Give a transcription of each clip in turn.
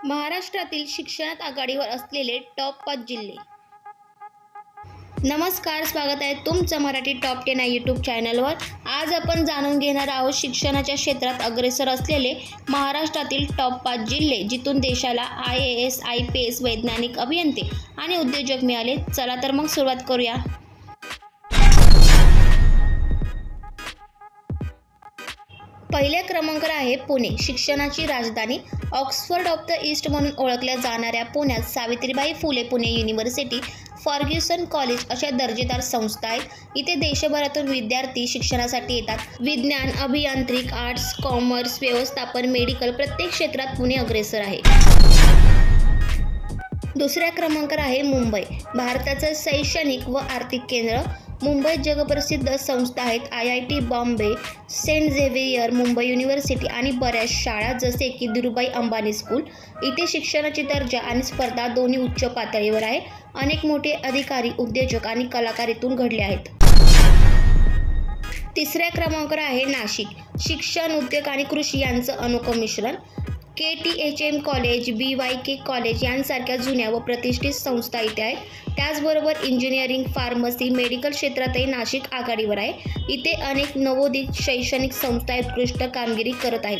महाराष्ट्रातील शिक्षणात आघाडीवर असलेले टॉप 5 जिल्हे. नमस्कार, स्वागत आहे तुमचं मराठी टॉप 10 यूट्यूब चॅनलवर. आज आपण जाणून घेणार आहोत शिक्षणाच्या क्षेत्रात अग्रेसर असलेले महाराष्ट्रातील टॉप 5 जिल्हे, जिथून देशाला IAS, IPS, वैज्ञानिक, अभियंते आणि उद्योजक मिळाले. चला तर मग सुरुवात करूया. पहिल्या क्रमांकावर आहे पुणे. शिक्षणाची राजधानी, ऑक्सफर्ड ऑफ द ईस्ट म्हणून ओळखल्या जाणाऱ्या पुण्यात Savitribai Phule Pune university, Fergusson college अशा दर्जेदार संस्था आहेत. इथे देशभरातून विद्यार्थी शिक्षणासाठी येतात. विज्ञान, अभियांत्रिक, आर्ट्स, कॉमर्स, व्यवस्थापन, मेडिकल प्रत्येक क्षेत्रात पुणे अग्रेसर आहे. दुसऱ्या क्रमांकावर आहे मुंबई. भारताचं शैक्षणिक व आर्थिक केंद्र. मुंबईत जगप्रसिद्ध संस्था आहेत IIT Bombay, saint Xavier, Mumbai university आणि बऱ्याच शाळा जसे की धीरूभाई अंबानी स्कूल. इथे शिक्षणाची दर्जा आणि स्पर्धा दोन्ही उच्च पातळीवर आहे. अनेक मोठे अधिकारी, उद्योजक आणि कलाकार इथून घडले आहेत. तिसऱ्या क्रमांकावर आहे नाशिक. शिक्षण, उद्योग आणि कृषी यांचं अनोखं मिश्रण. KTHM कॉलेज, BYK कॉलेज यांसारख्या जुन्या व प्रतिष्ठित संस्था इथे आहेत. त्याचबरोबर इंजिनिअरिंग, फार्मसी, मेडिकल क्षेत्रातही नाशिक आघाडीवर आहे. इथे अनेक नवोदित शैक्षणिक संस्था उत्कृष्ट कामगिरी करत आहेत.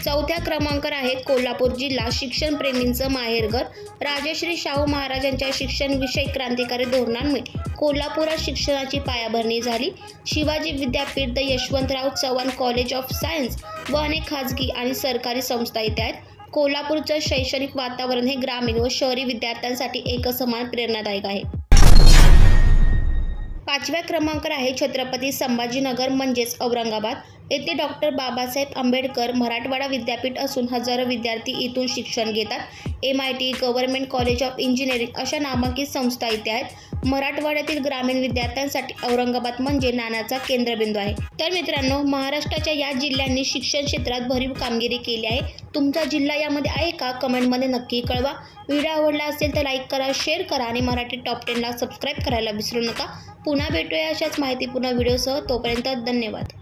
चौथ्या क्रमांकावर आहे कोल्हापूर जिल्हा. शिक्षणप्रेमींचं माहेरघर. राजश्री शाहू महाराजांच्या शिक्षणविषयक क्रांतिकारी धोरणांमुळे कोल्हापुरात शिक्षणाची पायाभरणी झाली. शिवाजी विद्यापीठ, the Yashwantrao Chavan college of science व अनेक खाजगी आणि सरकारी संस्था इथे आहेत. कोल्हापूरचं शैक्षणिक वातावरण हे ग्रामीण व शहरी विद्यार्थ्यांसाठी एकसमान प्रेरणादायक आहे. पाचव्या क्रमांकावर आहे छत्रपती संभाजीनगर म्हणजेच औरंगाबाद. येथे डॉक्टर बाबासाहेब आंबेडकर मराठवाडा विद्यापीठ असून हजारो विद्यार्थी इथून शिक्षण घेतात. MIT, government college of engineering अशा नामांकित संस्था इथे आहेत. मराठवाड्यातील ग्रामीण विद्यार्थ्यांसाठी औरंगाबाद म्हणजे ज्ञानाचा केंद्रबिंदू आहे. तर मित्रांनो, महाराष्ट्राच्या या जिल्ह्यांनी शिक्षण क्षेत्रात भरीव कामगिरी केली आहे. तुमचा जिल्हा यामध्ये आहे का? कमेंटमध्ये नक्की कळवा. व्हिडिओ आवडला असेल तर लाईक करा, शेअर करा आणि मराठी टॉप 10ला सबस्क्राईब करायला विसरू नका. पुन्हा भेटूया अशाच माहितीपूर्ण व्हिडिओसह. तोपर्यंत धन्यवाद.